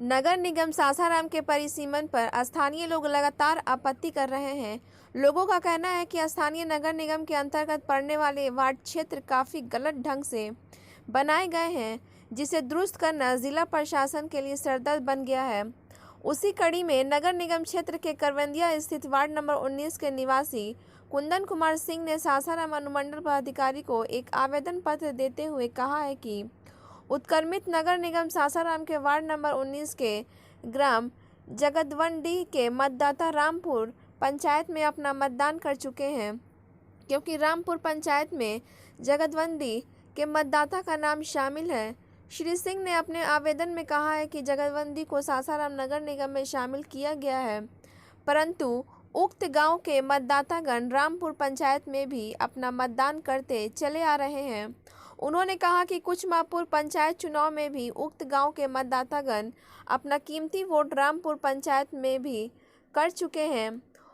नगर निगम सासाराम के परिसीमन पर स्थानीय लोग लगातार आपत्ति कर रहे हैं। लोगों का कहना है कि स्थानीय नगर निगम के अंतर्गत पड़ने वाले वार्ड क्षेत्र काफी गलत ढंग से बनाए गए हैं, जिसे दुरुस्त करना जिला प्रशासन के लिए सरदर्द बन गया है। उसी कड़ी में नगर निगम क्षेत्र के करवंदिया स्थित वार्ड नंबर 19 के निवासी कुंदन कुमार सिंह ने सासाराम अनुमंडल पदाधिकारी को एक आवेदन पत्र देते हुए कहा है कि उत्क्रमित नगर निगम सासाराम के वार्ड नंबर 19 के ग्राम जगदवंडी के मतदाता रामपुर पंचायत में अपना मतदान कर चुके हैं, क्योंकि रामपुर पंचायत में जगदवंडी के मतदाता का नाम शामिल है। श्री सिंह ने अपने आवेदन में कहा है कि जगदवंडी को सासाराम नगर निगम में शामिल किया गया है, परंतु उक्त गांव के मतदातागण रामपुर पंचायत में भी अपना मतदान करते चले आ रहे हैं। उन्होंने कहा कि कुछ माहपुर पंचायत चुनाव में भी उक्त गांव के मतदातागण अपना कीमती वोट रामपुर पंचायत में भी कर चुके हैं।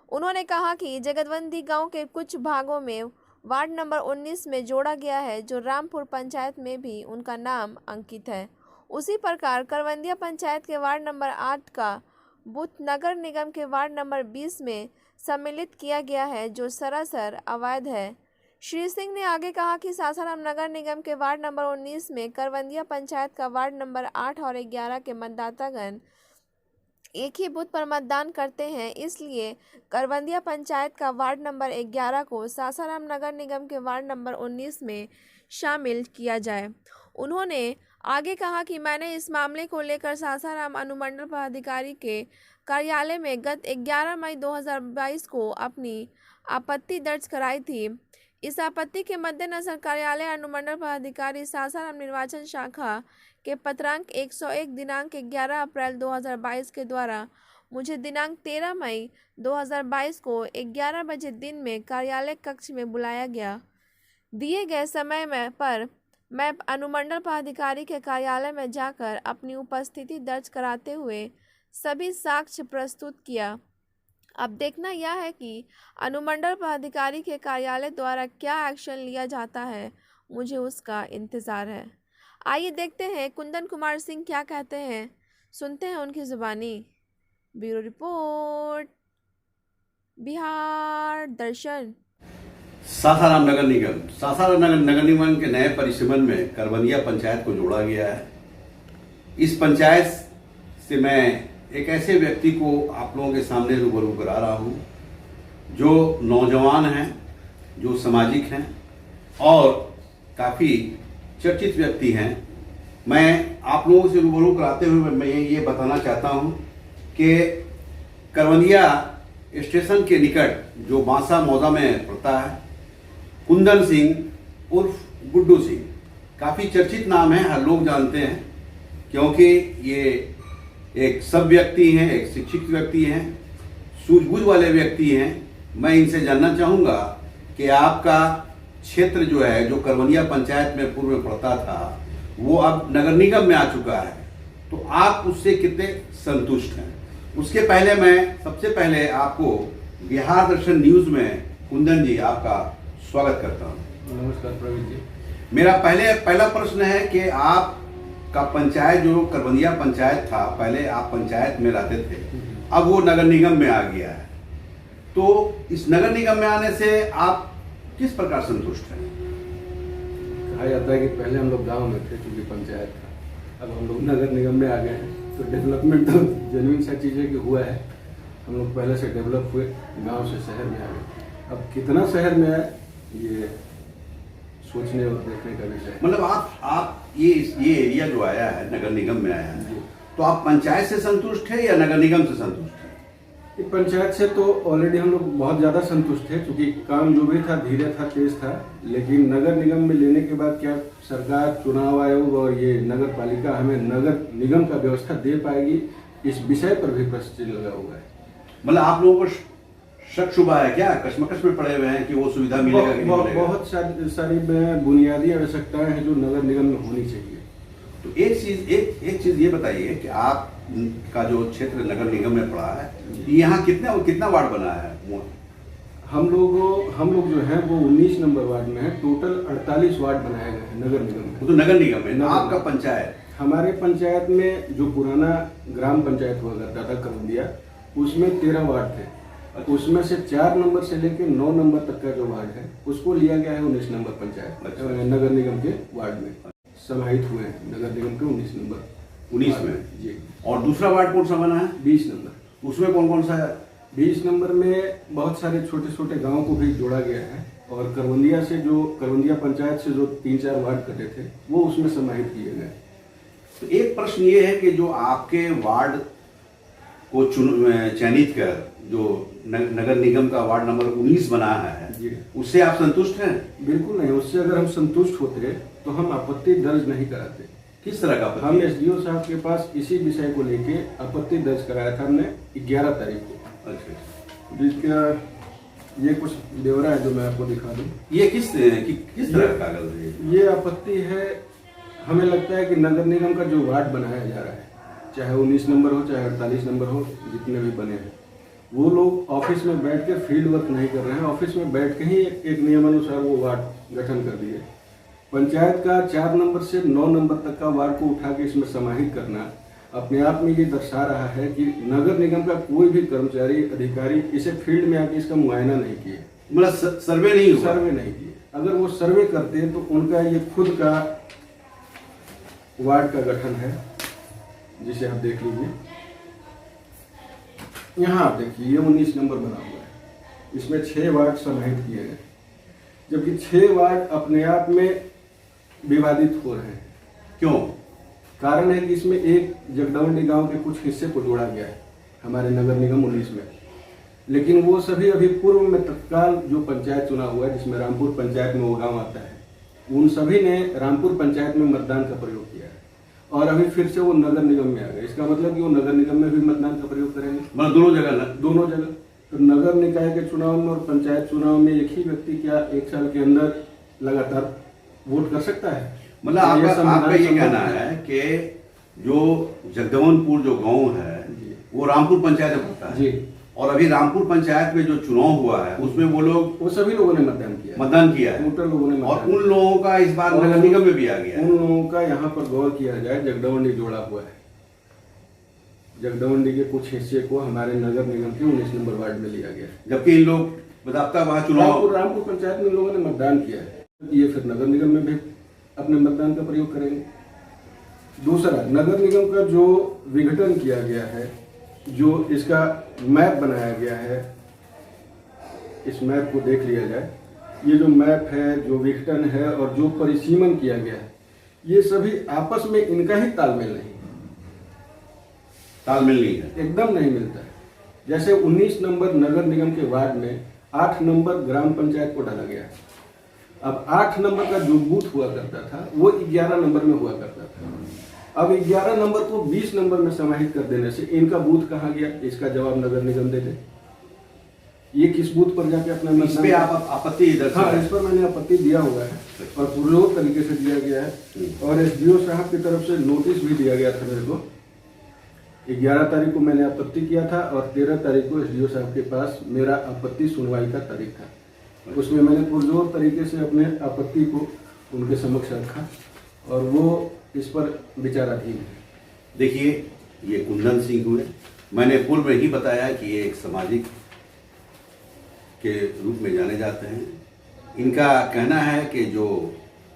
उन्होंने कहा कि जगदवंदी गांव के कुछ भागों में वार्ड नंबर 19 में जोड़ा गया है, जो रामपुर पंचायत में भी उनका नाम अंकित है। उसी प्रकार करवंदिया पंचायत के वार्ड नंबर 8 का बूथ नगर निगम के वार्ड नंबर 20 में सम्मिलित किया गया है, जो सरासर अवैध है। श्री सिंह ने आगे कहा कि सासाराम नगर निगम के वार्ड नंबर 19 में करवंदिया पंचायत का वार्ड नंबर 8 और 11 के मतदातागण एक ही बूथ पर मतदान करते हैं, इसलिए करवंदिया पंचायत का वार्ड नंबर 11 को सासाराम नगर निगम के वार्ड नंबर 19 में शामिल किया जाए। उन्होंने आगे कहा कि मैंने इस मामले को लेकर सासाराम अनुमंडल पदाधिकारी के कार्यालय में गत 11 मई 2022 को अपनी आपत्ति दर्ज कराई थी। इस आपत्ति के मद्देनजर कार्यालय अनुमंडल पदाधिकारी सासाराम निर्वाचन शाखा के पत्रांक 101 दिनांक 11 अप्रैल 2022 के द्वारा मुझे दिनांक 13 मई 2022 को 11 बजे दिन में कार्यालय कक्ष में बुलाया गया। दिए गए समय पर मैं अनुमंडल पदाधिकारी के कार्यालय में जाकर अपनी उपस्थिति दर्ज कराते हुए सभी साक्ष्य प्रस्तुत किया। अब देखना यह है कि अनुमंडल पदाधिकारी के कार्यालय द्वारा क्या एक्शन लिया जाता है, मुझे उसका इंतज़ार है। आइए देखते हैं कुंदन कुमार सिंह क्या कहते हैं, सुनते हैं उनकी ज़ुबानी। ब्यूरो रिपोर्ट, बिहार दर्शन। सासाराम नगर निगम के नए परिसीमन में करवंदिया पंचायत को जोड़ा गया है। इस पंचायत से मैं एक ऐसे व्यक्ति को आप लोगों के सामने रूबरू करा रहा हूं, जो नौजवान हैं, जो सामाजिक हैं और काफ़ी चर्चित व्यक्ति हैं। मैं आप लोगों से रूबरू कराते हुए मैं ये बताना चाहता हूं कि करवंदिया स्टेशन के निकट जो बांसा मौजा में पड़ता है, कुंदन सिंह उर्फ गुड्डू सिंह, काफ़ी चर्चित नाम है, हर लोग जानते हैं, क्योंकि ये एक सब व्यक्ति हैं, एक शिक्षित व्यक्ति हैं, सूझबूझ वाले व्यक्ति हैं। मैं इनसे जानना चाहूँगा कि आपका क्षेत्र जो है, जो करवंदिया पंचायत में पूर्व में पड़ता था, वो अब नगर निगम में आ चुका है, तो आप उससे कितने संतुष्ट हैं? उसके पहले मैं सबसे पहले आपको बिहार दर्शन न्यूज़ में कुंदन जी आपका स्वागत करता हूँ। नमस्कार प्रवीण जी। मेरा पहला प्रश्न है कि आप का पंचायत जो करवंदिया पंचायत था, पहले आप पंचायत में रहते थे, अब वो नगर निगम में आ गया है, तो इस नगर निगम में आने से आप किस प्रकार संतुष्ट हैं? कहा जाता है कि पहले हम लोग गांव में थे, चूंकि पंचायत था, अब हम लोग नगर निगम में आ गए हैं, तो डेवलपमेंट तो जेन्युइन सा चीज़ है कि हुआ है। हम लोग पहले से डेवलप हुए, गांव से शहर में आ गए। अब कितना शहर में है, ये सोचने और देखने का विषय है। मतलब आप ये एरिया जो आया है, नगर निगम में आया है, तो आप पंचायत से संतुष्ट है या नगर निगम से संतुष्ट है? पंचायत से तो ऑलरेडी हम लोग बहुत ज़्यादा संतुष्ट थे, क्योंकि काम जो भी था धीरे था, तेज था, लेकिन नगर निगम में लेने के बाद क्या सरकार, चुनाव आयोग और ये नगर पालिका हमें नगर निगम का व्यवस्था दे पाएगी, इस विषय पर भी प्रश्न चिन्ह लगा हुआ है। मतलब आप लोगों को शक शुबा है क्या, कश्मकश में पड़े हुए हैं कि वो सुविधा मिलेगा कि नहीं मिलेगा? बहुत सारी बुनियादी आवश्यकताएं हैं जो नगर निगम में होनी चाहिए। तो एक चीज ये बताइए कि आप का जो क्षेत्र नगर निगम में पड़ा है, यहाँ कितना वार्ड बना है? हम लोग जो हैं वो 19 नंबर वार्ड में है। टोटल 48 वार्ड बनाए गए हैं नगर निगम में। तो नगर निगम में आपका पंचायत हमारे पंचायत में जो पुराना ग्राम पंचायत हुआ करता था करवंदिया, उसमें 13 वार्ड थे। उसमें से 4 नंबर से लेकर 9 नंबर तक का जो वार्ड है उसको लिया गया है 19 नंबर पंचायत नगर निगम के वार्ड में समाहित हुए हैं। नगर निगम के 19 नंबर 19 में जी। और दूसरा वार्ड कौन सा बना है? 20 नंबर। उसमें कौन कौन सा है? 20 नंबर में बहुत सारे छोटे छोटे गाँव को भी जोड़ा गया है और करवंदिया पंचायत से जो 3-4 वार्ड कटे थे वो उसमें समाहित किए गए। तो एक प्रश्न ये है कि जो आपके वार्ड को चयनित कर जो नगर निगम का वार्ड नंबर 19 बना है जी, उससे आप संतुष्ट हैं? बिल्कुल नहीं। उससे अगर हम संतुष्ट होते तो हम आपत्ति दर्ज नहीं कराते। किस तरह का आपत्ति? हम एसडीओ साहब के पास इसी विषय को लेके आपत्ति दर्ज कराया था हमने 11 तारीख को। अच्छा, जिसका ये कुछ ब्यौरा है जो मैं आपको दिखा दूं। ये किस तरह का कागज है? ये आपत्ति है, हमें लगता है कि नगर निगम का जो वार्ड बनाया जा रहा है, चाहे 19 नंबर हो चाहे 48 नंबर हो, जितने भी बने हैं, वो लोग ऑफिस में बैठ के फील्ड वर्क नहीं कर रहे हैं। ऑफिस में बैठ के ही एक नियमानुसार वो वार्ड गठन कर दिए। पंचायत का 4 नंबर से 9 नंबर तक का वार्ड को उठा के इसमें समाहित करना अपने आप में ये दर्शा रहा है कि नगर निगम का कोई भी कर्मचारी अधिकारी इसे फील्ड में आके इसका मुआयना नहीं किए, मतलब सर्वे नहीं हुआ। सर्वे नहीं किए। अगर वो सर्वे करते तो उनका ये खुद का वार्ड का गठन है, जिसे आप देख लीजिए। यहाँ आप देखिए, ये 19 नंबर बना हुआ है, इसमें 6 वार्ड समाहित किए गए, जबकि 6 वार्ड अपने आप में विवादित हो रहे हैं। क्यों? कारण है कि इसमें एक जगदवंडी गांव के कुछ हिस्से को जोड़ा गया है हमारे नगर निगम 19 में, लेकिन वो सभी अभी पूर्व में तत्काल जो पंचायत चुना हुआ है, जिसमें रामपुर पंचायत में वो गांव आता है, उन सभी ने रामपुर पंचायत में मतदान का प्रयोग किया है और अभी फिर से वो नगर निगम में आ गए। इसका मतलब कि वो नगर निगम में भी मतदान का प्रयोग करेंगे, मतलब दोनों जगह। तो नगर निकाय के चुनाव में और पंचायत चुनाव में एक ही व्यक्ति क्या 1 साल के अंदर लगातार वोट कर सकता है? मतलब आपका ये कहना है कि जो जगदवनपुर जो गांव है वो रामपुर पंचायत में पड़ता है जी, और अभी रामपुर पंचायत में जो चुनाव हुआ है उसमें वो सभी लोगों ने मतदान किया है। टोटल लोगों ने और उन लोगों का इस बार नगर निगम में भी आ गया। उन लोगों का यहाँ पर गौर किया जाए, जगदवंडी जोड़ा हुआ है। जगदवंडी के कुछ हिस्से को हमारे नगर निगम के 19 नंबर वार्ड में लिया गया, जबकि इन लोग बताता वहां चुनाव रामपुर पंचायत में लोगों ने मतदान किया है। ये फिर नगर निगम में भी अपने मतदान का प्रयोग करेंगे। दूसरा, नगर निगम का जो विघटन किया गया है, जो इसका मैप बनाया गया है, इस मैप को देख लिया जाए। ये जो मैप है, जो विघटन है और जो परिसीमन किया गया है, ये सभी आपस में इनका ही तालमेल नहीं है, एकदम नहीं मिलता है। जैसे 19 नंबर नगर निगम के वार्ड में 8 नंबर ग्राम पंचायत को डाला गया। अब 8 नंबर का जो बूथ हुआ करता था वो 11 नंबर में हुआ करता था। अब 11 नंबर को 20 नंबर में समाहित कर देने से इनका बूथ कहाँ गया, इसका जवाब नगर निगम दे दे। ये किस बूथ पर जाके अपना इस पे आप आपत्ति? हाँ, इस पर मैंने आपत्ति दिया हुआ है और पुरजोर तरीके से दिया गया है और एसडीओ साहब की तरफ से नोटिस भी दिया गया था मेरे को। 11 तारीख को मैंने आपत्ति किया था और 13 तारीख को एसडीओ साहब के पास मेरा आपत्ति सुनवाई का तारीख था। उसमें मैंने पुरजोर तरीके से अपने आपत्ति को उनके समक्ष रखा और वो इस पर विचाराधीन है। देखिए, ये कुंदन सिंह हुए, मैंने पूर्व में ही बताया कि ये एक सामाजिक के रूप में जाने जाते हैं। इनका कहना है कि जो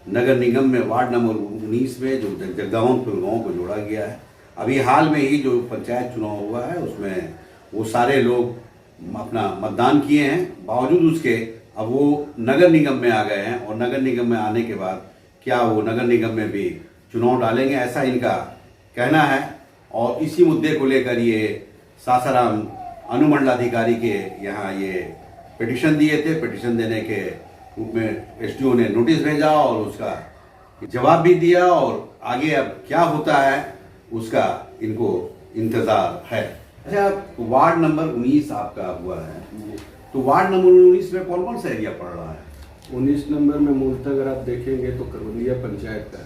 नगर निगम में वार्ड नंबर 19 में जो जगदवनपुर गाँव को जोड़ा गया है, अभी हाल में ही जो पंचायत चुनाव हुआ है उसमें वो सारे लोग अपना मतदान किए हैं, बावजूद उसके अब वो नगर निगम में आ गए हैं और नगर निगम में आने के बाद क्या वो नगर निगम में भी चुनाव डालेंगे, ऐसा इनका कहना है। और इसी मुद्दे को लेकर ये सासाराम अनुमंडलाधिकारी के यहाँ ये पिटीशन दिए थे। पिटीशन देने के रूप में एसडीओ ने नोटिस भेजा और उसका जवाब भी दिया और आगे अब क्या होता है उसका इनको इंतजार है। अच्छा, वार्ड नंबर 19 आपका हुआ है, तो वार्ड नंबर 19 में कौन कौन सा एरिया पड़ रहा है? 19 नंबर में मूलतः अगर आप देखेंगे तो करवंदिया पंचायत का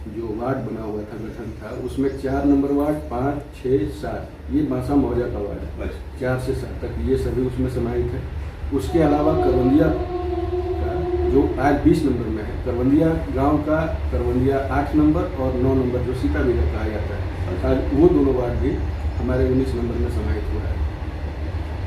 जो वार्ड बना हुआ था, गठन था, उसमें 4 नंबर वार्ड, 5, 6, 7 ये बांसा मौजा का वार्ड है। 4 से 7 तक ये सभी उसमें समाहित है। उसके अलावा करवंदिया का जो आज 20 नंबर में है, करवंदिया गांव का करवंदिया 8 नंबर और 9 नंबर जो सीता बीघा कहा जाता है, आज वो दोनों वार्ड भी हमारे 19 नंबर में समाहित हुआ है।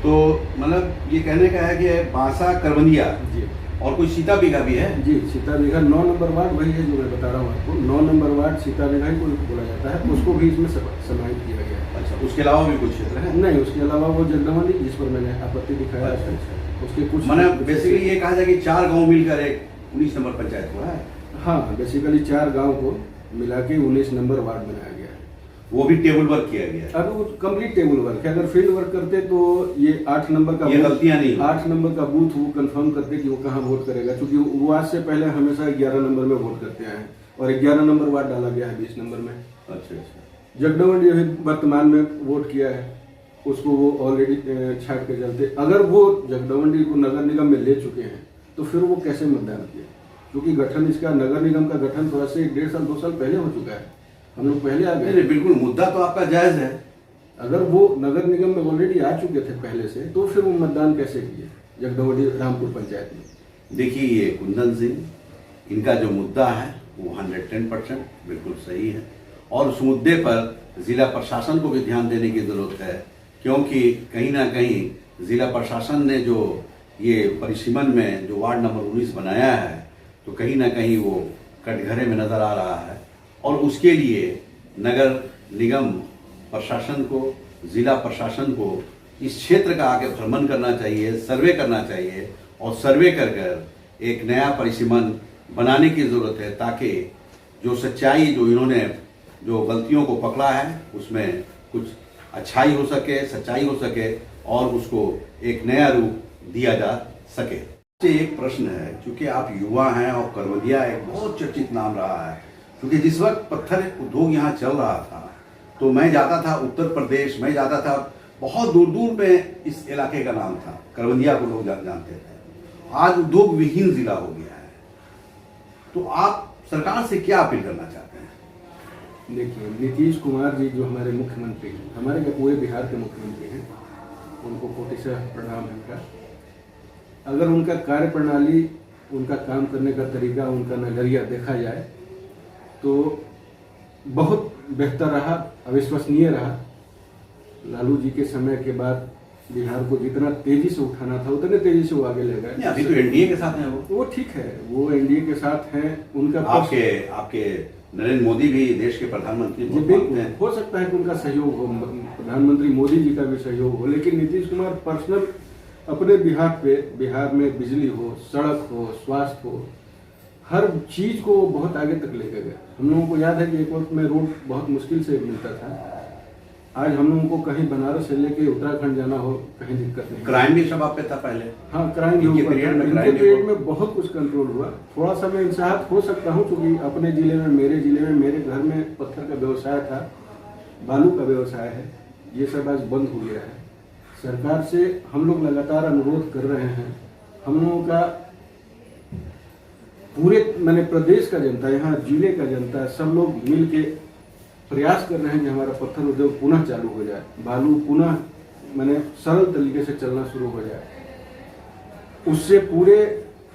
तो मतलब ये कहने का है कि बांसा करवंदिया जी और कोई सीता बीघा भी है? जी, सीता बीघा 9 नंबर वार्ड वही है जो मैं बता रहा हूँ आपको। 9 नंबर वार्ड सीता बीघा ही को बोला जाता है, उसको भी इसमें समाहित किया गया है। अच्छा, उसके अलावा भी कुछ क्षेत्र है? नहीं, उसके अलावा वो जगदमंडी जिस पर मैंने आपत्ति दिखाया अच्छा, है, अच्छा। उसके कुछ मैंने बेसिकली ये कहा जाए कि 4 गांव मिलकर एक 19 नंबर पंचायत हुआ है। हाँ, बेसिकली 4 गांव को मिला के 19 नंबर वार्ड बनाया गया है। वो भी टेबल वर्क किया गया है। अब वो कंप्लीट टेबल वर्क है। अगर फील्ड वर्क करते तो ये 8 नंबर का ये गलतियां नहीं 8 नंबर का बूथ वो कंफर्म करते कि वो कहाँ वोट करेगा, क्योंकि वो आज से पहले हमेशा 11 नंबर में वोट करते आए हैं और 11 नंबर वार्ड डाला गया है 20 नंबर में। अच्छा अच्छा। जगदमंडी अभी वर्तमान में वोट किया है, उसको वो ऑलरेडी छाट के चलते। अगर वो जगदमंडी को नगर निगम में ले चुके हैं तो फिर वो कैसे मतदान किए, क्योंकि गठन इसका नगर निगम का गठन थोड़ा से 1.5 साल 2 साल पहले हो चुका है। हम लोग पहले आ गए। बिल्कुल, मुद्दा तो आपका जायज है। अगर वो नगर निगम में ऑलरेडी आ चुके थे पहले से, तो फिर वो मतदान कैसे किए जगदमंडी रामपुर पंचायत में? देखिए, ये कुंदन सिंह, इनका जो मुद्दा है वो 110% बिल्कुल सही है और उस मुद्दे पर जिला प्रशासन को भी ध्यान देने की जरूरत है, क्योंकि कहीं ना कहीं जिला प्रशासन ने जो ये परिसीमन में जो वार्ड नंबर 19 बनाया है तो कहीं ना कहीं वो कटघरे में नजर आ रहा है और उसके लिए नगर निगम प्रशासन को, जिला प्रशासन को इस क्षेत्र का आगे भ्रमण करना चाहिए, सर्वे करना चाहिए और सर्वे कर कर एक नया परिसीमन बनाने की जरूरत है, ताकि जो सच्चाई, जो इन्होंने जो गलतियों को पकड़ा है उसमें कुछ अच्छाई हो सके, सच्चाई हो सके और उसको एक नया रूप दिया जा सके। एक प्रश्न है, क्योंकि आप युवा हैं और करवंदिया एक बहुत चर्चित नाम रहा है, क्योंकि जिस वक्त पत्थर उद्योग यहाँ चल रहा था तो मैं जाता था उत्तर प्रदेश, मैं जाता था बहुत दूर दूर पे, इस इलाके का नाम था करवंदिया को लोग जानते थे। आज उद्योग विहीन जिला हो गया है, तो आप सरकार से क्या अपील करना चाहते हैं? देखिए, नीतीश कुमार जी जो हमारे मुख्यमंत्री हैं, हमारे पूरे बिहार के मुख्यमंत्री हैं, उनको कोटिशः प्रणाम है उनका। अगर उनका कार्य प्रणाली, उनका काम करने का तरीका, उनका नजरिया देखा जाए तो बहुत बेहतर रहा, अविश्वसनीय रहा। लालू जी के समय के बाद बिहार को जितना तेजी से उठाना था उतने तेजी से वो आगे ले गए। अभी तो एनडीए के साथ हैं वो ठीक है, वो एनडीए के साथ हैं। उनका आपके नरेंद्र मोदी भी देश के प्रधानमंत्री हैं। हो सकता है कि उनका सहयोग हो, प्रधानमंत्री मोदी जी का भी सहयोग हो, लेकिन नीतीश कुमार पर्सनल अपने बिहार में बिजली हो, सड़क हो, स्वास्थ्य हो, हर चीज को बहुत आगे तक लेकर गए। हम लोगों को याद है कि एक वक्त में रोड बहुत मुश्किल से मिलता था, आज हम लोगों को कहीं बनारस से लेके उत्तराखंड जाना हो कहीं दिक्कत नहीं। क्राइम भी सब आप पे था पहले? हाँ, क्राइम भी इनके पीरियड में बहुत कुछ कंट्रोल हुआ। थोड़ा सा मैं इंसाहत हो सकता हूँ, क्योंकि अपने जिले में, मेरे घर में पत्थर का व्यवसाय था, बालू का व्यवसाय है, ये सब आज बंद हो गया है। सरकार से हम लोग लगातार अनुरोध कर रहे हैं। हम लोगों का पूरे प्रदेश का जनता, यहाँ जिले का जनता, सब लोग मिल के प्रयास कर रहे हैं कि हमारा पत्थर उद्योग पुनः चालू हो जाए, बालू पुनः सरल तरीके से चलना शुरू हो जाए। उससे पूरे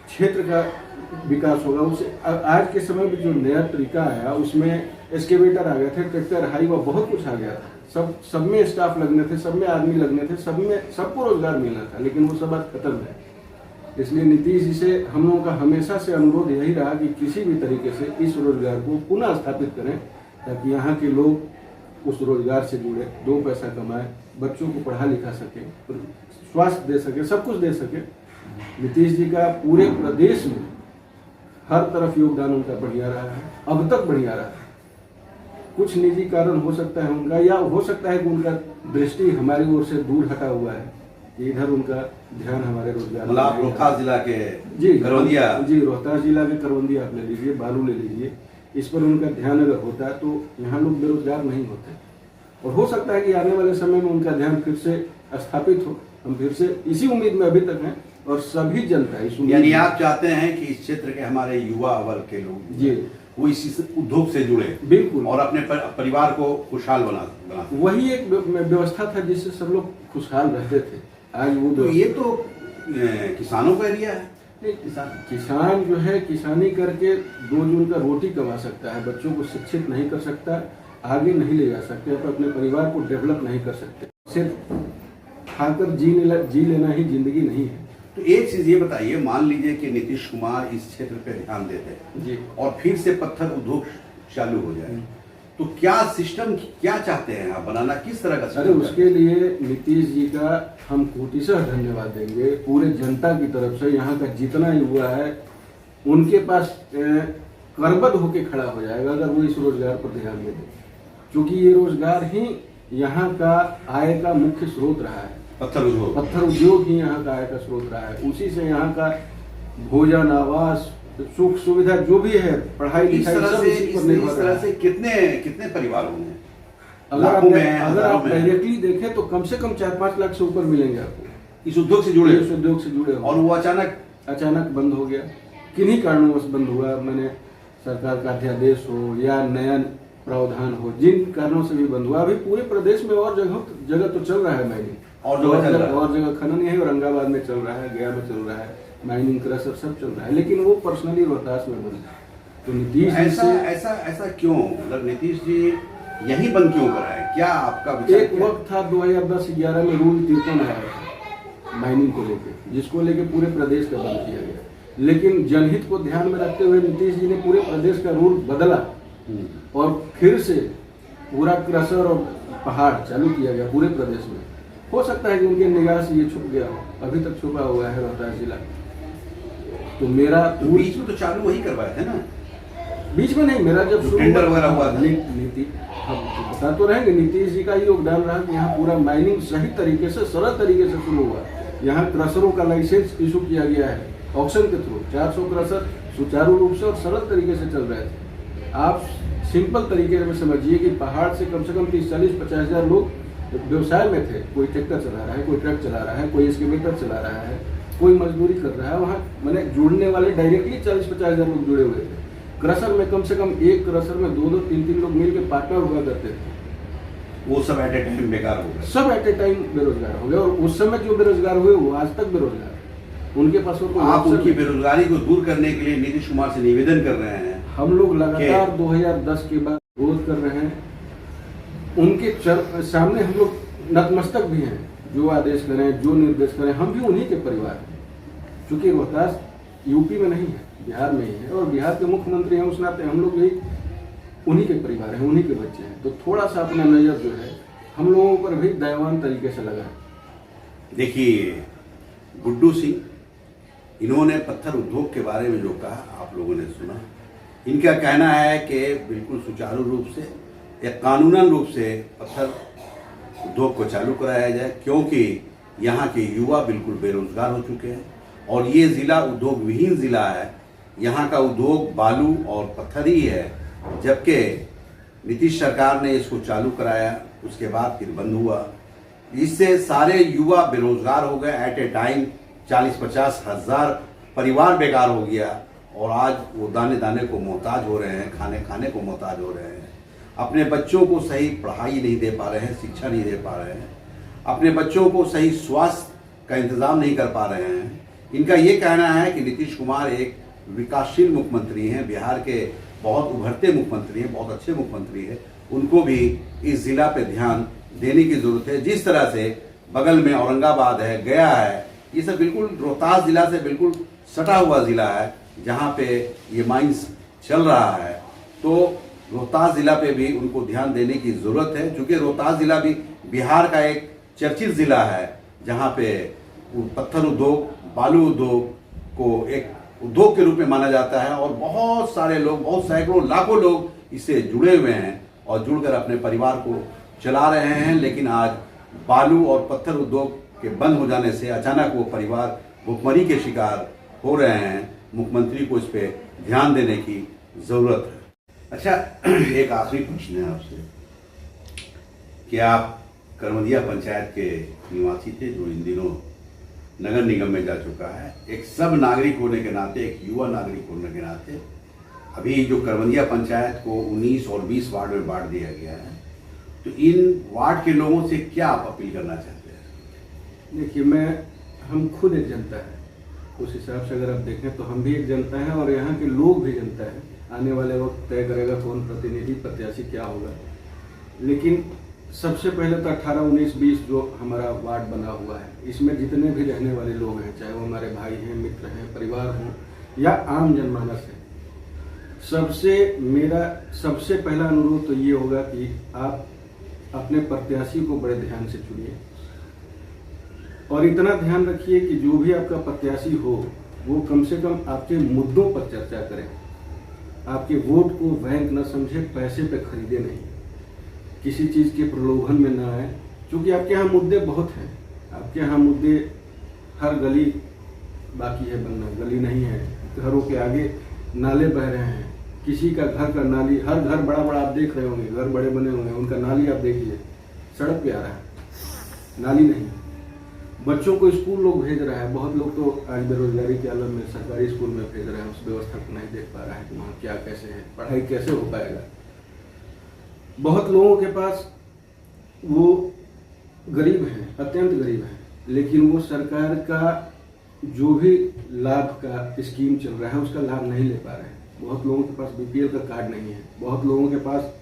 क्षेत्र का विकास होगा। उससे आज के समय में जो नया तरीका आया उसमें एक्सकेवेटर आ गए थे, ट्रैक्टर, हाईवा, बहुत कुछ आ गया था। सब में स्टाफ लगने थे, सब में आदमी लगने थे, सबको रोजगार मिलना था, लेकिन वो सब आज खत्म है। इसलिए नीतीश जी से हम लोगों का हमेशा से अनुरोध यही रहा कि किसी भी तरीके से इस रोजगार को पुनः स्थापित करें, ताकि यहाँ के लोग उस रोजगार से जुड़े, 2 पैसा कमाए, बच्चों को पढ़ा लिखा सके, स्वास्थ्य दे सके, सब कुछ दे सके। नीतीश जी का पूरे प्रदेश में हर तरफ योगदान उनका बढ़िया रहा है, अब तक बढ़िया रहा है। कुछ निजी कारण हो सकता है उनका, या हो सकता है कि उनका दृष्टि हमारी ओर से दूर हटा हुआ है, इधर उनका ध्यान हमारे रोजगार। मतलब आप रोहतास जिला के करवंदिया? जी, रोहतास जिला के करवंदिया आप ले लीजिए, बालू ले लीजिए, इस पर उनका ध्यान अगर होता तो यहाँ लोग बेरोजगार नहीं होते। और हो सकता है कि आने वाले समय में उनका ध्यान फिर से स्थापित हो। हम फिर से इसी उम्मीद में अभी तक हैं और सभी जनता इस उम्मीद। यानी आप चाहते हैं कि इस क्षेत्र के हमारे युवा वर्ग के लोग जी वो इस उद्योग से जुड़े, बिल्कुल, और अपने परिवार को खुशहाल बना। वही एक व्यवस्था था जिससे सब लोग खुशहाल रहते थे। आज वो तो ये तो किसानों का एरिया है। नहीं, किसान जो है किसानी करके 2 जून का रोटी कमा सकता है, बच्चों को शिक्षित नहीं कर सकता, आगे नहीं ले जा सकते, तो अपने परिवार को डेवलप नहीं कर सकते। सिर्फ खाकर जी लेना ही जिंदगी नहीं है। तो एक चीज ये बताइए, मान लीजिए कि नीतीश कुमार इस क्षेत्र पे ध्यान देते हैं जी, और फिर से पत्थर उद्योग चालू हो जाए, तो क्या सिस्टम क्या चाहते हैं आप बनाना, किस तरह का अरे सिस्टम? उसके लिए नीतीश जी का हम कोटिशः धन्यवाद देंगे पूरे जनता की तरफ से। यहाँ का जितना युवा है उनके पास करबद्ध होके खड़ा हो जाएगा अगर वो इस रोजगार पर ध्यान दे, क्योंकि ये रोजगार ही यहाँ का आय का मुख्य स्रोत रहा है। पत्थर उद्योग ही यहाँ का आय का स्रोत रहा है, उसी से यहाँ का भोजन, आवास, सुख सुविधा जो भी है, पढ़ाई लिखाई सब इसी पर निर्भर इस तरह से कितने परिवार होंगे? अगर आप डायरेक्टली देखें तो कम से कम 4-5 लाख से ऊपर मिलेंगे आपको इस उद्योग से जुड़े हो। और वो अचानक बंद हो गया। किन्हीं कारणों से बंद हुआ, मैंने सरकार का अध्यादेश हो या नया प्रावधान हो, जिन कारणों से भी बंद हुआ। अभी पूरे प्रदेश में और जगह तो चल रहा है माइनिंग, और जगह खनन है, औरंगाबाद में चल रहा है, गया में चल रहा है, माइनिंग क्रशर सब चल रहा है, लेकिन वो पर्सनली रोहतास में बंद है। तो नीतीश ऐसा क्यों, मतलब नीतीश जी यही बंद क्यों कराए, क्या आपका विचार? एक वक्त था 2010-11 में रूल 53 आया था माइनिंग को लेकर, जिसको लेकर पूरे प्रदेश का बंद किया गया, लेकिन जनहित को ध्यान में रखते हुए नीतीश जी ने पूरे प्रदेश का रूल बदला और फिर से पूरा क्रशर और पहाड़ चालू किया गया पूरे प्रदेश में। हो सकता है कि उनके निगाह से ये छुप गया हो, अभी तक छुपा हुआ है रोहतास जिला। तो मेरा बीच में तो चालू वही करवाए थे ना? बीच में नहीं, मेरा जब टेंडर वगैरह हुआ था, नीति हम बता तो रहेंगे, नीतीश जी का ही योगदान रहा कि यहाँ पूरा माइनिंग सही तरीके से, सरल तरीके से शुरू हुआ। यहाँ क्रशरों का लाइसेंस इशू किया गया है ऑक्शन के थ्रू, 400 क्रशर सुचारू रूप से और सरल तरीके से चल रहे थे। आप सिंपल तरीके में समझिए कि पहाड़ से कम 30-40-50 हजार लोग व्यवसाय में थे, कोई ट्रैक्टर चला रहा है, कोई ट्रक चला रहा है, कोई एक्सकेवेटर चला रहा है, कोई मजदूरी कर रहा है। वहाँ मैंने जुड़ने वाले डायरेक्टली 40-50 हजार लोग जुड़े हुए थे। क्रशर में कम से कम एक क्रशर में 2-3 लोग मिलकर पार्टनर हुआ करते थे। वो सब एट ए टाइम बेकार हो गए, सब एट ए टाइम बेरोजगार हो गए, और उस समय जो बेरोजगार हुए वो आज तक बेरोजगार, उनके पास आप उनकी बेरोजगारी को दूर करने के लिए नीतीश कुमार से निवेदन कर रहे हैं। हम लोग लगातार 2010 के बाद विरोध कर रहे हैं, उनके सामने हम लोग नतमस्तक भी हैं। जो आदेश करें, जो निर्देश करें, हम भी उन्हीं के परिवार हैं, क्योंकि रोहतास यूपी में नहीं है, बिहार में ही है, और बिहार के मुख्यमंत्री हैं, उस नाते हम लोग भी उन्हीं के परिवार हैं, उन्हीं के बच्चे हैं। तो थोड़ा सा अपना नजर जो है हम लोगों पर भी दयावान तरीके से लगा है। देखिए गुड्डू सिंह, इन्होंने पत्थर उद्योग के बारे में जो कहा आप लोगों ने सुना। इनका कहना है कि बिल्कुल सुचारू रूप से या कानूनन रूप से पत्थर उद्योग को चालू कराया जाए, क्योंकि यहाँ के युवा बिल्कुल बेरोजगार हो चुके हैं और ये ज़िला उद्योग विहीन ज़िला है। यहाँ का उद्योग बालू और पत्थर ही है, जबकि नीतीश सरकार ने इसको चालू कराया, उसके बाद फिर बंद हुआ। इससे सारे युवा बेरोजगार हो गए। एट ए टाइम 40-50 हजार परिवार बेकार हो गया और आज वो दाने दाने को मोहताज हो रहे हैं, खाने खाने को मोहताज हो रहे हैं। अपने बच्चों को सही पढ़ाई नहीं दे पा रहे हैं, शिक्षा नहीं दे पा रहे हैं, अपने बच्चों को सही स्वास्थ्य का इंतजाम नहीं कर पा रहे हैं। इनका ये कहना है कि नीतीश कुमार एक विकासशील मुख्यमंत्री हैं, बिहार के बहुत उभरते मुख्यमंत्री हैं, बहुत अच्छे मुख्यमंत्री हैं। उनको भी इस जिला पे ध्यान देने की जरूरत है। जिस तरह से बगल में औरंगाबाद है, गया है, ये सब बिल्कुल रोहतास जिला से बिल्कुल सटा हुआ जिला है, जहाँ पे ये माइंस चल रहा है। तो रोहतास जिला पे भी उनको ध्यान देने की जरूरत है, क्योंकि रोहतास जिला भी बिहार का एक चर्चित जिला है, जहाँ पे पत्थर उद्योग, बालू उद्योग को एक उद्योग के रूप में माना जाता है और बहुत सारे लोग, बहुत सैकड़ों लाखों लोग इससे जुड़े हुए हैं और जुड़कर अपने परिवार को चला रहे हैं। लेकिन आज बालू और पत्थर उद्योग के बंद हो जाने से अचानक वो परिवार भुखमरी के शिकार हो रहे हैं। मुख्यमंत्री को इस पे ध्यान देने की जरूरत है। अच्छा, एक आखिरी प्रश्न है आपसे कि आप करमदिया पंचायत के निवासी थे, जो इन दिनों नगर निगम में जा चुका है। एक सब नागरिक होने के नाते, एक युवा नागरिक होने के नाते, अभी जो करमदिया पंचायत को 19 और 20 वार्ड में बांट दिया गया है, तो इन वार्ड के लोगों से क्या आप अपील करना चाहते हैं? देखिए, हम खुद एक जनता है उस हिसाब से अगर आप देखें तो हम भी एक जनता हैं और यहाँ के लोग भी जनता हैं। आने वाले वक्त तय करेगा कौन प्रतिनिधि प्रत्याशी क्या होगा। लेकिन सबसे पहले तो 18, 19, 20 जो हमारा वार्ड बना हुआ है, इसमें जितने भी रहने वाले लोग हैं, चाहे वो हमारे भाई हैं, मित्र हैं, परिवार हों या आम जनमानस है, मेरा सबसे पहला अनुरोध तो ये होगा कि आप अपने प्रत्याशी को बड़े ध्यान से चुनिए और इतना ध्यान रखिए कि जो भी आपका प्रत्याशी हो वो कम से कम आपके मुद्दों पर चर्चा करें। आपके वोट को बैंक न समझे, पैसे पे खरीदे नहीं, किसी चीज़ के प्रलोभन में ना आए, क्योंकि आपके यहाँ मुद्दे बहुत हैं। आपके यहाँ मुद्दे हर गली बाकी है बनना, गली नहीं है, घरों के आगे नाले बह रहे हैं, किसी का घर का नाली, हर घर बड़ा बड़ा आप देख रहे होंगे, घर बड़े बने होंगे, उनका नाली आप देखिए सड़क पे आ रहा है, नाली नहीं। बच्चों को स्कूल लोग भेज रहा है, बहुत लोग तो आज बेरोजगारी के आलम में सरकारी स्कूल में भेज रहे हैं, उस व्यवस्था को नहीं देख पा रहा है कि वहाँ क्या कैसे है, पढ़ाई कैसे हो पाएगा। बहुत लोगों के पास वो गरीब हैं, अत्यंत गरीब हैं, लेकिन वो सरकार का जो भी लाभ का स्कीम चल रहा है उसका लाभ नहीं ले पा रहे हैं। बहुत लोगों के पास बीपीएल का कार्ड नहीं है, बहुत लोगों के पास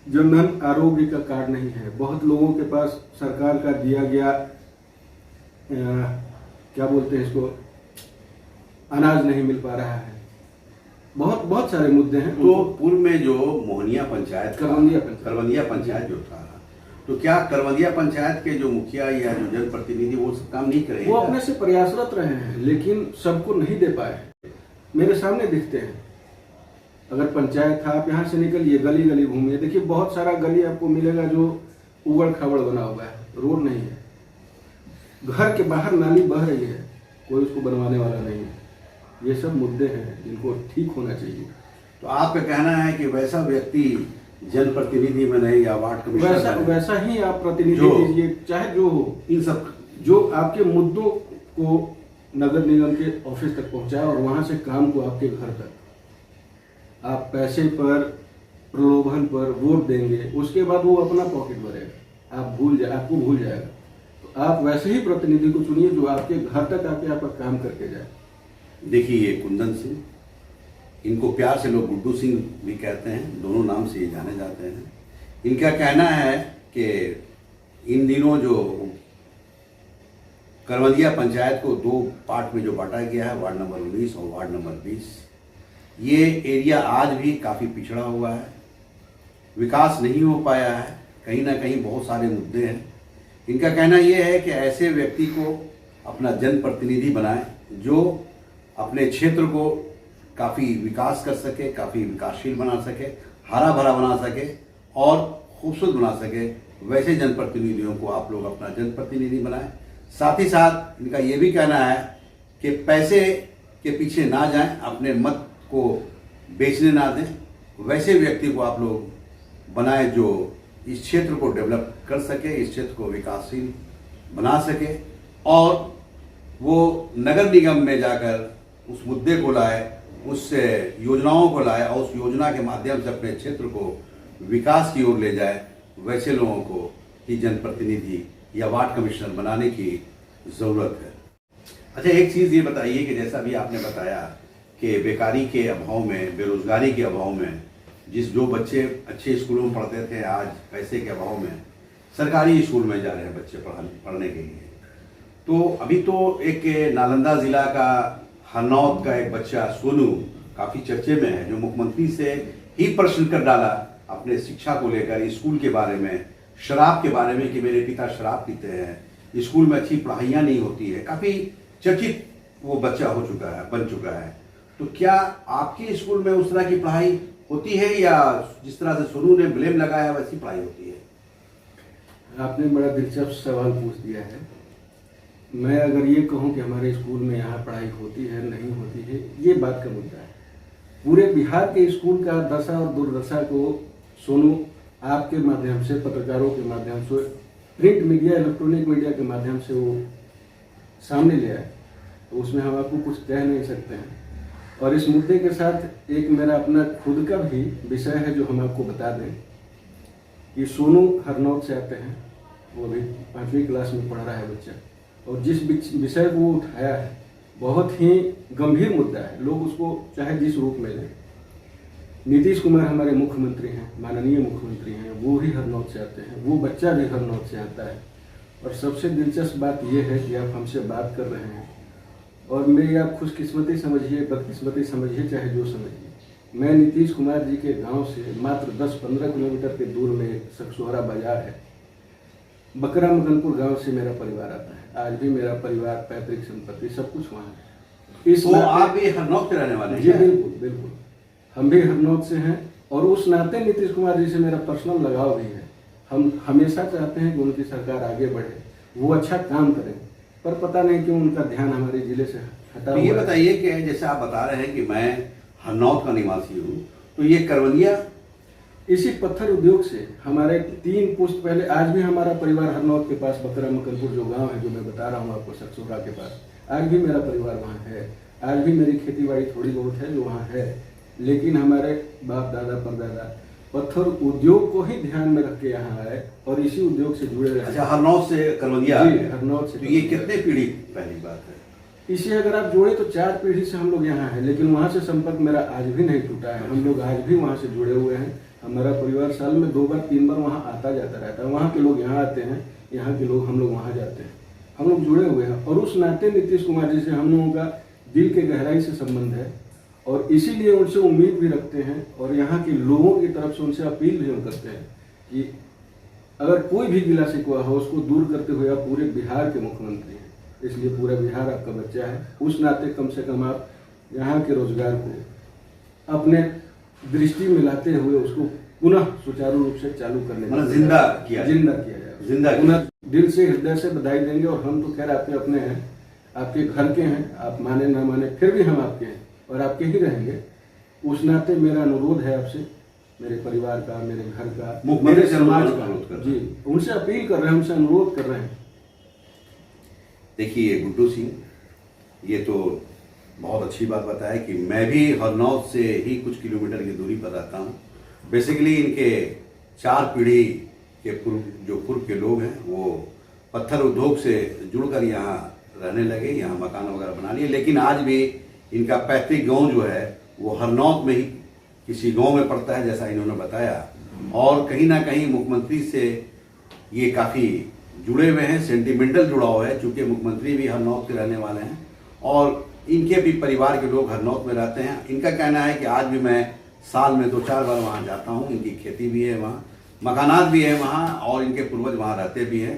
जनधन आरोग्य का कार्ड नहीं है, बहुत लोगों के पास सरकार का दिया गया क्या बोलते हैं इसको, अनाज नहीं मिल पा रहा है। बहुत सारे मुद्दे हैं। तो पूर्व में जो मोहनिया पंचायत, करवंदिया पंचायत जो था, तो क्या करवंदिया पंचायत के जो मुखिया या जो जनप्रतिनिधि वो सब काम नहीं करे? वो अपने से प्रयासरत रहे हैं, लेकिन सबको नहीं दे पाए। मेरे सामने दिखते हैं, अगर पंचायत था, आप यहाँ से निकलिए, गली गली घूमिए, देखिए बहुत सारा गली आपको मिलेगा जो उबड़ खाबड़ बना हुआ है, रोड नहीं है, घर के बाहर नाली बह रही है, कोई उसको बनवाने वाला नहीं है। ये सब मुद्दे हैं जिनको ठीक होना चाहिए। तो आपका कहना है कि वैसा व्यक्ति जनप्रतिनिधि में नहीं या वार्ड कमिश्नर वैसा ही आप प्रतिनिधि दीजिए, चाहे जो हो, इन सब जो आपके मुद्दों को नगर निगम के ऑफिस तक पहुंचाए और वहां से काम को आपके घर तक। आप पैसे पर, प्रलोभन पर वोट देंगे, उसके बाद वो अपना पॉकेट भरेगा, आपको भूल जाएगा। तो आप वैसे ही प्रतिनिधि को चुनिए जो आपके घर तक आके आपका काम करके जाए। देखिए, ये कुंदन सिंह, इनको प्यार से लोग गुड्डू सिंह भी कहते हैं, दोनों नाम से ये जाने जाते हैं। इनका कहना है कि इन दिनों जो करवंदिया पंचायत को 2 पार्ट में जो बांटा गया है, वार्ड नंबर 19 और वार्ड नंबर 20, ये एरिया आज भी काफ़ी पिछड़ा हुआ है, विकास नहीं हो पाया है, कहीं ना कहीं बहुत सारे मुद्दे हैं। इनका कहना ये है कि ऐसे व्यक्ति को अपना जनप्रतिनिधि बनाएं जो अपने क्षेत्र को काफ़ी विकास कर सके, काफ़ी विकासशील बना सके, हरा भरा बना सके और खूबसूरत बना सके। वैसे जनप्रतिनिधियों को आप लोग अपना जनप्रतिनिधि बनाएं। साथ ही साथ इनका ये भी कहना है कि पैसे के पीछे ना जाएं, अपने मत को बेचने ना दें। वैसे व्यक्ति को आप लोग बनाएं जो इस क्षेत्र को डेवलप कर सके, इस क्षेत्र को विकासशील बना सके और वो नगर निगम में जाकर उस मुद्दे को लाए, उस योजनाओं को लाए और उस योजना के माध्यम से अपने क्षेत्र को विकास की ओर ले जाए। वैसे लोगों को ही जनप्रतिनिधि या वार्ड कमिश्नर बनाने की ज़रूरत है। अच्छा, एक चीज़ ये बताइए कि जैसा भी आपने बताया कि बेकारी के अभाव में, बेरोजगारी के अभाव में, जो बच्चे अच्छे स्कूलों में पढ़ते थे आज पैसे के अभाव में सरकारी स्कूल में जा रहे हैं बच्चे पढ़ने के लिए। तो अभी तो एक नालंदा ज़िला का हरनौत का एक बच्चा सोनू काफ़ी चर्चे में है, जो मुख्यमंत्री से ही प्रश्न कर डाला अपने शिक्षा को लेकर, स्कूल के बारे में, शराब के बारे में कि मेरे पिता शराब पीते हैं, स्कूल में अच्छी पढ़ाइयाँ नहीं होती है। काफ़ी चर्चित वो बच्चा हो चुका है, बन चुका है। तो क्या आपके स्कूल में उस तरह की पढ़ाई होती है या जिस तरह से सोनू ने ब्लेम लगाया वैसी पढ़ाई होती है? आपने बड़ा दिलचस्प सवाल पूछ दिया है। मैं अगर ये कहूँ कि हमारे स्कूल में यहाँ पढ़ाई होती है नहीं होती है, ये बात का मुद्दा है। पूरे बिहार के स्कूल का दशा और दुर्दशा को सोनू आपके माध्यम से, पत्रकारों के माध्यम से, प्रिंट मीडिया, इलेक्ट्रॉनिक मीडिया के माध्यम से वो सामने ले आए। तो उसमें हम आपको कुछ कह नहीं सकते हैं। और इस मुद्दे के साथ एक मेरा अपना खुद का भी विषय है जो हम आपको बता दें कि सोनू हरनौत से आते हैं, वो अभी 5वीं क्लास में पढ़ रहा है बच्चा, और जिस विषय को वो उठाया है बहुत ही गंभीर मुद्दा है, लोग उसको चाहे जिस रूप में लें। नीतीश कुमार हमारे मुख्यमंत्री हैं, माननीय मुख्यमंत्री हैं, वो ही हरनौत से आते हैं, वो बच्चा भी हरनौत से आता है। और सबसे दिलचस्प बात यह है कि आप हमसे बात कर रहे हैं और मेरी आप खुशकिस्मती समझिए, बदकिस्मती समझिए, चाहे जो समझिए, मैं नीतीश कुमार जी के गांव से मात्र 10-15 किलोमीटर के दूर में सकसोहरा बाजार है, बकरा मकनपुर गांव से मेरा परिवार आता है। आज भी मेरा परिवार, पैतृक संपत्ति, सब कुछ वहाँ है। तो आप भी हरनौत के रहने वाले हैं? जी बिल्कुल बिल्कुल, हम भी हरनौत से हैं और उस नाते नीतीश कुमार जी से मेरा पर्सनल लगाव भी है। हम हमेशा चाहते हैं कि उनकी सरकार आगे बढ़े, वो अच्छा काम करें, पर पता नहीं क्यों उनका ध्यान हमारे जिले से हटा तो हुआ ये है। बताइए कि जैसे आप बता रहे हैं कि मैं हरनौत का निवासी हूँ, तो ये करवनिया इसी पत्थर उद्योग से हमारे 3 पुश्त पहले, आज भी हमारा परिवार हरनौत के पास बकरा मकनपुर जो गांव है, जो मैं बता रहा हूँ आपको, सकसोहरा के पास, आज भी मेरा परिवार वहाँ है। आज भी मेरी खेती बाड़ी थोड़ी बहुत है जो वहाँ है, लेकिन हमारे बाप दादा परदादा पत्थर उद्योग को ही ध्यान में रख के यहाँ आए और इसी उद्योग से जुड़े रहे। अच्छा, हरनौत से करवनिया? जी, हरनौत से। तो ये कितने पीढ़ी पहली बात है? इसे अगर आप जोड़े तो 4 पीढ़ी से हम लोग यहाँ हैं, लेकिन वहाँ से संपर्क मेरा आज भी नहीं टूटा है। हम लोग आज भी वहाँ से जुड़े हुए हैं। हमारा परिवार साल में 2 बार 3 बार वहाँ आता जाता रहता है। वहाँ के लोग यहाँ आते हैं, यहाँ के लोग, हम लोग वहाँ जाते हैं। हम लोग जुड़े हुए हैं और उस नाते नीतीश कुमार जी से हम लोगों का दिल के गहराई से संबंध है और इसीलिए उनसे उम्मीद भी रखते हैं और यहाँ के लोगों की तरफ से उनसे अपील भी हम करते हैं कि अगर कोई भी गिला शिकवा हो उसको दूर करते हुए आप पूरे बिहार के मुख्यमंत्री हैं, इसलिए पूरा बिहार आपका बच्चा है। उस नाते कम से कम आप यहाँ के रोजगार को अपने दृष्टि में लाते हुए उसको पुनः सुचारू रूप से चालू करने, मतलब जिंदा किया जाए। जिंदा पुनः दिल से, हृदय से बधाई देंगे। और हम तो खैर आपके अपने हैं, आपके घर के हैं, आप माने ना माने फिर भी हम आपके हैं और आपके ही रहेंगे। उस नाते मेरा अनुरोध है आपसे, मेरे परिवार का, मेरे घर का, मेरे समाज का, जी उनसे अपील कर रहे हैं, उनसे अनुरोध कर रहे हैं। देखिए गुड्डू सिंह, ये तो बहुत अच्छी बात बताया कि मैं भी हरनौत से ही कुछ किलोमीटर की दूरी पर रहता हूँ। बेसिकली इनके 4 पीढ़ी के पूर्व के लोग हैं, वो पत्थर उद्योग से जुड़कर यहाँ रहने लगे, यहाँ मकान वगैरह बना लिए। लेकिन आज भी इनका पैतृक गांव जो है वो हरनौत में ही किसी गांव में पड़ता है, जैसा इन्होंने बताया। और कहीं ना कहीं मुख्यमंत्री से ये काफ़ी जुड़े हुए हैं, सेंटिमेंटल जुड़ाव है, चूँकि मुख्यमंत्री भी हरनौत के रहने वाले हैं और इनके भी परिवार के लोग हरनौत में रहते हैं। इनका कहना है कि आज भी मैं साल में 2-4 बार वहाँ जाता हूँ। इनकी खेती भी है वहाँ, मकानात भी है वहाँ और इनके पूर्वज वहाँ रहते भी हैं।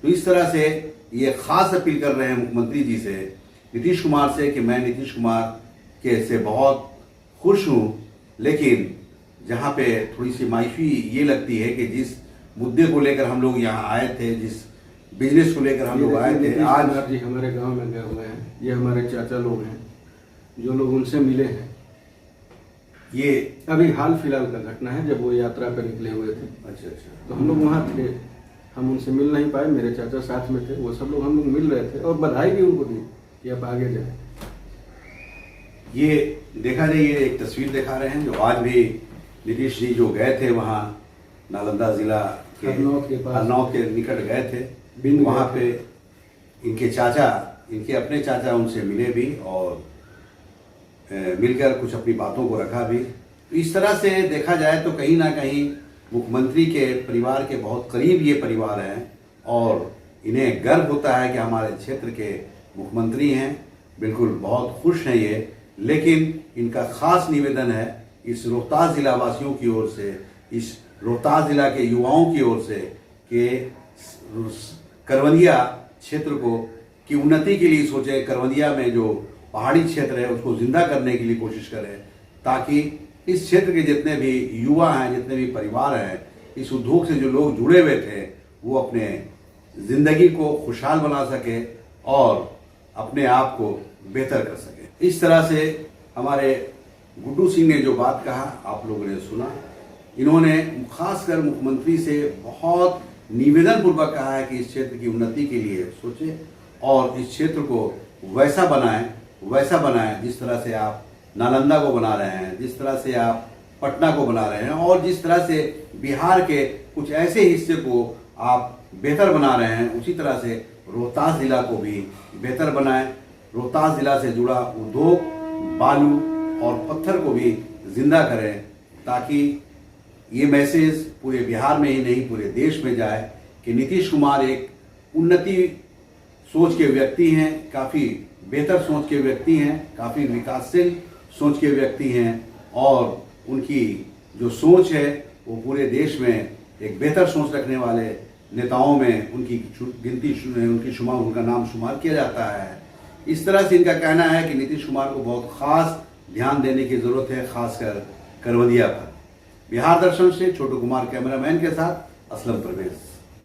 तो इस तरह से ये खास अपील कर रहे हैं मुख्यमंत्री जी से, नीतीश कुमार से, कि मैं नीतीश कुमार के से बहुत खुश हूँ, लेकिन जहाँ पे थोड़ी सी मायूसी ये लगती है कि जिस मुद्दे को लेकर हम लोग यहाँ आए थे, जिस बिजनेस को लेकर हम लोग आए थे, आज जी हमारे गांव में गए हुए हैं। ये हमारे चाचा लोग हैं, जो लोग उनसे मिले हैं। ये अभी हाल फिलहाल का घटना है, जब वो यात्रा पर निकले हुए थे। अच्छा, तो हम लोग वहाँ थे, हम उनसे मिल नहीं पाए, मेरे चाचा साथ में थे, वो सब लोग हम लोग मिल रहे थे और बधाई भी उनको दी कि आप आगे जाए। ये देखा जाए, ये एक तस्वीर दिखा रहे हैं जो आज भी नीतीश जी जो गए थे वहाँ नालंदा जिला के हरनौत के निकट गए थे, वहाँ पे इनके चाचा, इनके अपने चाचा उनसे मिले भी और मिलकर कुछ अपनी बातों को रखा भी। तो इस तरह से देखा जाए तो कहीं ना कहीं मुख्यमंत्री के परिवार के बहुत करीब ये परिवार हैं और इन्हें गर्व होता है कि हमारे क्षेत्र के मुख्यमंत्री हैं। बिल्कुल बहुत खुश हैं ये, लेकिन इनका खास निवेदन है इस रोहतास जिला वासियों की ओर से, इस रोहतास जिला के युवाओं की ओर से कि करवनिया क्षेत्र को की उन्नति के लिए सोचें, करवनिया में जो पहाड़ी क्षेत्र है उसको जिंदा करने के लिए कोशिश करें, ताकि इस क्षेत्र के जितने भी युवा हैं, जितने भी परिवार हैं, इस उद्योग से जो लोग जुड़े हुए थे, वो अपने ज़िंदगी को खुशहाल बना सके और अपने आप को बेहतर कर सके। इस तरह से हमारे गुड्डू सिंह ने जो बात कहा आप लोगों ने सुना। इन्होंने खासकर मुख्यमंत्री से बहुत निवेदन पूर्वक कहा है कि इस क्षेत्र की उन्नति के लिए सोचें और इस क्षेत्र को वैसा बनाएं जिस तरह से आप नालंदा को बना रहे हैं, जिस तरह से आप पटना को बना रहे हैं और जिस तरह से बिहार के कुछ ऐसे हिस्से को आप बेहतर बना रहे हैं, उसी तरह से रोहतास जिला को भी बेहतर बनाएं। रोहतास जिला से जुड़ा उद्योग, बालू और पत्थर को भी जिंदा करें, ताकि ये मैसेज पूरे बिहार में ही नहीं पूरे देश में जाए कि नीतीश कुमार एक उन्नति सोच के व्यक्ति हैं, काफ़ी बेहतर सोच के व्यक्ति हैं, काफ़ी विकासशील सोच के व्यक्ति हैं और उनकी जो सोच है वो पूरे देश में एक बेहतर सोच रखने वाले नेताओं में उनकी गिनती उनका नाम शुमार किया जाता है। इस तरह से इनका कहना है कि नीतीश कुमार को बहुत खास ध्यान देने की जरूरत है, खासकर करवदिया पर। बिहार दर्शन से छोटू कुमार कैमरामैन के साथ असलम परवेज।